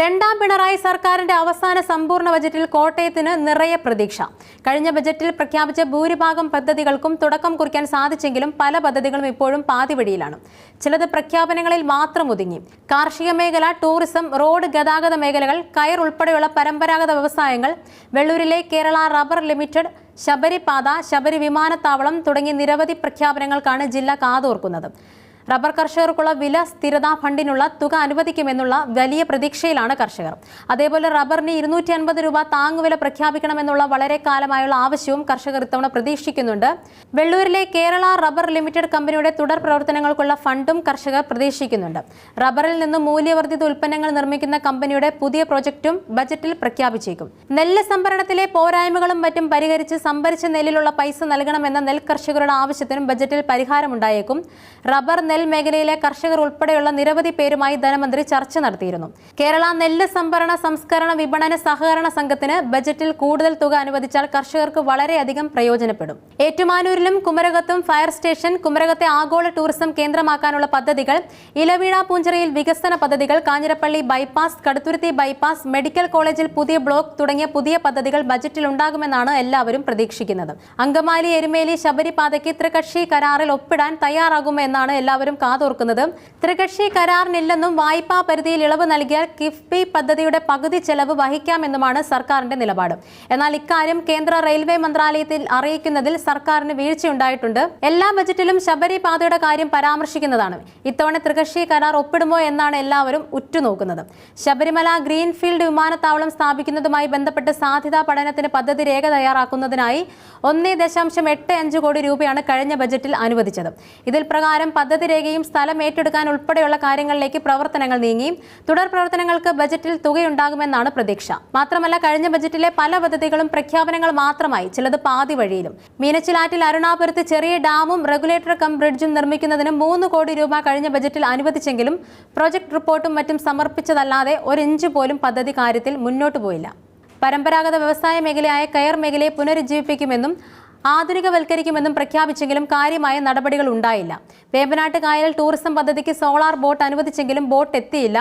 രണ്ടാം പിണറായി സർക്കാരിന്റെ അവസാന സമ്പൂർണ്ണ ബജറ്റിൽ കോട്ടയത്തിന് നിറയെ പ്രതീക്ഷ. കഴിഞ്ഞ ബജറ്റിൽ പ്രഖ്യാപിച്ച ഭൂരിഭാഗം പദ്ധതികൾക്കും തുടക്കം കുറിക്കാൻ സാധിച്ചെങ്കിലും പല പദ്ധതികളും ഇപ്പോഴും പാതിവഴിയിലാണ്. ചിലത് പ്രഖ്യാപനങ്ങളിൽ മാത്രം ഒതുങ്ങി. കാർഷിക മേഖല, ടൂറിസം, റോഡ് ഗതാഗത മേഖലകൾ, കയർ ഉൾപ്പെടെയുള്ള പരമ്പരാഗത വ്യവസായങ്ങൾ, വെള്ളൂരിലെ കേരള റബ്ബർ ലിമിറ്റഡ്, ശബരിപാത, ശബരി വിമാനത്താവളം തുടങ്ങി നിരവധി പ്രഖ്യാപനങ്ങൾക്കാണ് ജില്ല കാതോർക്കുന്നത്. റബ്ബർ കർഷകർക്കുള്ള വില സ്ഥിരതാ ഫണ്ടിനുള്ള തുക അനുവദിക്കുമെന്നുള്ള വലിയ പ്രതീക്ഷയിലാണ് കർഷകർ. അതേപോലെ റബ്ബറിന് 250 രൂപ താങ്ങുവില പ്രഖ്യാപിക്കണമെന്നുള്ള വളരെ കാലമായുള്ള ആവശ്യവും കർഷകർ ഇത്തവണ പ്രതീക്ഷിക്കുന്നുണ്ട്. വെള്ളൂരിലെ കേരള റബ്ബർ ലിമിറ്റഡ് കമ്പനിയുടെ തുടർ പ്രവർത്തനങ്ങൾക്കുള്ള ഫണ്ടും കർഷകർ പ്രതീക്ഷിക്കുന്നുണ്ട്. റബ്ബറിൽ നിന്നും മൂല്യവർദ്ധിത ഉൽപ്പന്നങ്ങൾ നിർമ്മിക്കുന്ന കമ്പനിയുടെ പുതിയ പ്രോജക്റ്റും ബജറ്റിൽ പ്രഖ്യാപിച്ചേക്കും. നെല്ല് സംഭരണത്തിലെ പോരായ്മകളും മറ്റും പരിഹരിച്ച് സംഭരിച്ച നെല്ലിലുള്ള പൈസ നൽകണമെന്ന നെൽ കർഷകരുടെ ആവശ്യത്തിനും ബജറ്റിൽ പരിഹാരമുണ്ടായേക്കും. റബ്ബർ നെൽ മേഖലയിലെ കർഷകർ ഉൾപ്പെടെയുള്ള നിരവധി പേരുമായി ധനമന്ത്രി ചർച്ച നടത്തിയിരുന്നു. കേരള നെല്ല് സംഭരണ, സംസ്കരണ, വിപണന സഹകരണ സംഘത്തിന് ബജറ്റിൽ കൂടുതൽ തുക അനുവദിച്ചാൽ കർഷകർക്ക് വളരെയധികം പ്രയോജനപ്പെടും. ഏറ്റുമാനൂരിലും കുമരകത്തും ഫയർ സ്റ്റേഷൻ, കുമരകത്തെ ആഗോള ടൂറിസം കേന്ദ്രമാക്കാനുള്ള പദ്ധതികൾ, ഇലവീഴ പൂഞ്ചിറയിൽ വികസന പദ്ധതികൾ, Kanjirappally bypass, Kaduthuruthy bypass, medical കോളേജിൽ പുതിയ ബ്ലോക്ക് തുടങ്ങിയ പുതിയ പദ്ധതികൾ ബജറ്റിൽ ഉണ്ടാകുമെന്നാണ് എല്ലാവരും പ്രതീക്ഷിക്കുന്നത്. അങ്കമാലി, എരുമേലി, ശബരിപാതയ്ക്ക് ത്രികക്ഷി കരാറിൽ ഒപ്പിടാൻ തയ്യാറാകുമെന്നാണ് എല്ലാവരും കാതോർക്കുന്നത്. ത്രികക്ഷി കരാറിനില്ലെന്നും വായ്പാ പരിധിയിൽ ഇളവ് നൽകിയാൽ കിഫ്ബി പദ്ധതിയുടെ പകുതി ചെലവ് വഹിക്കാമെന്നുമാണ് സർക്കാരിന്റെ നിലപാട്. എന്നാൽ ഇക്കാര്യം കേന്ദ്ര റെയിൽവേ മന്ത്രാലയത്തിൽ അറിയിക്കുന്നതിൽ സർക്കാരിന് വീഴ്ചയുണ്ടായിട്ടുണ്ട്. എല്ലാ ബജറ്റിലും ശബരിപാതയുടെ കാര്യം പരാമർശിക്കുന്നതാണ്. ഇത്തവണ ത്രികക്ഷി കരാർ ഒപ്പിടുമോ എന്നാണ് എല്ലാവരും ഉറ്റുനോക്കുന്നത്. ശബരിമല ഗ്രീൻഫീൽഡ് വിമാനത്താവളം സ്ഥാപിക്കുന്നതുമായി ബന്ധപ്പെട്ട് സാധ്യതാ പഠനത്തിന് പദ്ധതി രേഖ തയ്യാറാക്കുന്നതിനായി 1.85 കോടി രൂപയാണ് കഴിഞ്ഞ ബജറ്റിൽ അനുവദിച്ചത്. ഇതിൽ പ്രകാരം പദ്ധതി രേഖയും സ്ഥലം ഏറ്റെടുക്കാൻ ഉൾപ്പെടെയുള്ള കാര്യങ്ങളിലേക്ക് പ്രവർത്തനങ്ങൾ നീങ്ങി. തുടർ പ്രവർത്തനങ്ങൾക്ക് ബജറ്റിൽ തുകയുണ്ടാകുമെന്നാണ് പ്രതീക്ഷ. മാത്രമല്ല, കഴിഞ്ഞ ബജറ്റിലെ പല പദ്ധതികളും പ്രഖ്യാപനങ്ങൾ മാത്രമായി, ചിലത് പാതി വഴിയിലും. മീനച്ചിലാറ്റിൽ അരുണാപുരത്ത് ചെറിയ ഡാമും റെഗുലേറ്റർ കം ബ്രിഡ്ജും നിർമ്മിക്കുന്നതിന് 3 കോടി രൂപ കഴിഞ്ഞ ബജറ്റിൽ അനുവദിച്ചെങ്കിലും പ്രോജക്ട് റിപ്പോർട്ടും മറ്റും സമർപ്പിച്ചതല്ലാതെ ഒരു ഇഞ്ച് പോലും പദ്ധതി കാര്യത്തിൽ മുന്നോട്ട് പോയില്ല. പരമ്പരാഗത വ്യവസായ മേഖലയായ കയർ മേഖലയെ പുനരുജ്ജീവിപ്പിക്കുമെന്നും ആധുനികവൽക്കരിക്കുമെന്നും പ്രഖ്യാപിച്ചെങ്കിലും കാര്യമായ നടപടികൾ ഉണ്ടായില്ല. വേമ്പനാട്ട് കായൽ ടൂറിസം പദ്ധതിക്ക് സോളാർ ബോട്ട് അനുവദിച്ചെങ്കിലും ബോട്ട് എത്തിയില്ല.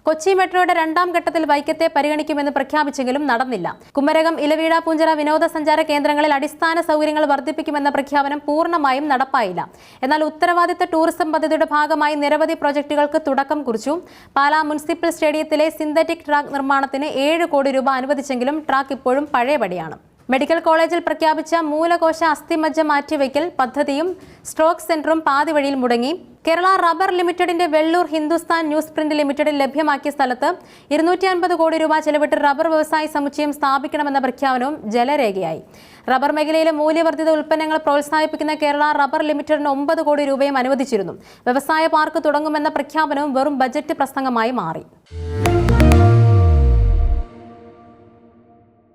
കൊച്ചി മെട്രോയുടെ 2ാം ഘട്ടത്തിൽ വൈക്കത്തെ പരിഗണിക്കുമെന്ന് പ്രഖ്യാപിച്ചെങ്കിലും നടന്നില്ല. കുമരകം, ഇലവീഴ പൂഞ്ചിറ വിനോദസഞ്ചാര കേന്ദ്രങ്ങളിൽ അടിസ്ഥാന സൗകര്യങ്ങൾ വർദ്ധിപ്പിക്കുമെന്ന പ്രഖ്യാപനം പൂർണ്ണമായും നടപ്പായില്ല. എന്നാൽ ഉത്തരവാദിത്ത ടൂറിസം പദ്ധതിയുടെ ഭാഗമായി നിരവധി പ്രോജക്റ്റുകൾക്ക് തുടക്കം കുറിച്ചു. പാലാ മുനിസിപ്പൽ സ്റ്റേഡിയത്തിലെ സിന്തറ്റിക് ട്രാക്ക് നിർമ്മാണത്തിന് 7 കോടി രൂപ അനുവദിച്ചെങ്കിലും ട്രാക്ക് ഇപ്പോഴും പഴയപടിയാണ്. മെഡിക്കൽ കോളേജിൽ പ്രഖ്യാപിച്ച മൂലകോശ അസ്ഥിമജ്ജ മാറ്റിവെക്കൽ പദ്ധതിയും സ്ട്രോക്ക് സെന്ററും പാതി വഴിയിൽ മുടങ്ങി. കേരള റബ്ബർ ലിമിറ്റഡിന്റെ വെള്ളൂർ ഹിന്ദുസ്ഥാൻ ന്യൂസ് പ്രിന്റ് ലിമിറ്റഡിൽ ലഭ്യമാക്കിയ സ്ഥലത്ത് 250 കോടി രൂപ ചെലവിട്ട് റബ്ബർ വ്യവസായ സമുച്ചയം സ്ഥാപിക്കണമെന്ന പ്രഖ്യാപനവും ജലരേഖയായി. റബ്ബർ മേഖലയിലെ മൂല്യവർദ്ധിത ഉൽപ്പന്നങ്ങൾ പ്രോത്സാഹിപ്പിക്കുന്ന കേരള റബ്ബർ ലിമിറ്റഡിന് 9 കോടി രൂപയും അനുവദിച്ചിരുന്നു. വ്യവസായ പാർക്ക് തുടങ്ങുമെന്ന പ്രഖ്യാപനവും വെറും ബജറ്റ് പ്രസംഗമായി മാറി.